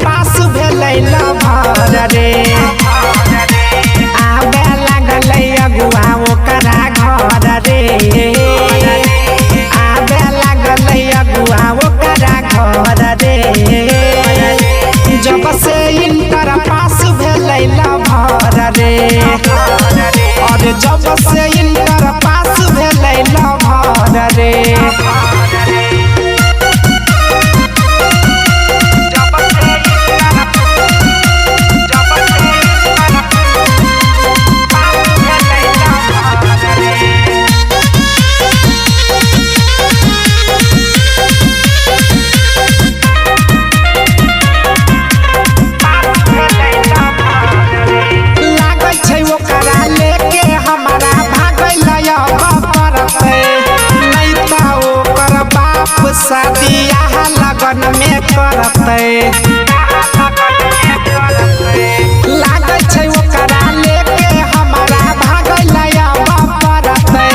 पास भेलै लभर रे आबे लागलै अगुआ ओकरा घर रे आबे लागलै अगुआ ओकरा घर रे जब से इंटर पास भेलै लभर रे और जब से इंटर पास भेलै लभर रे शादिया लगन में करते लागै छै ओकरा लेके हमारा भागैला पड़ते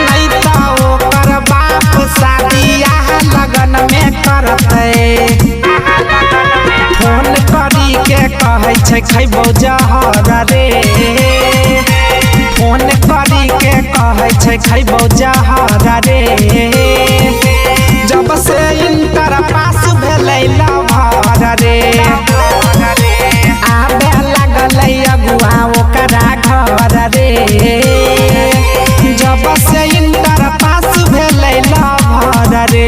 नहीं तो ओकर बाप शादिया लगन में करते फोन करी के कहै छै खैबौ जहर रे फोन करी के कहै छै खैबौ जहर रे जब से इंटर पास भेलै लभर रे आबे लागलै अगुआ ओकरा घर रे जब से इंटर पास भेलै लभर रे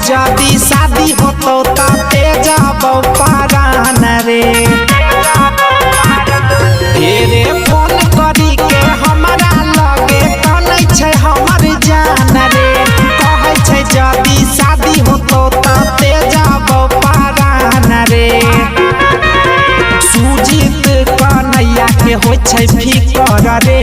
जदी शादी होतो ताते जाबो पारान रे रे फोन करी के हमरा लगे कनै छै हमर जान रे कहै छै जदी शादी होतो ताते जाबो पारान रे सुजीत कन्हैया के होय छै फिकर रे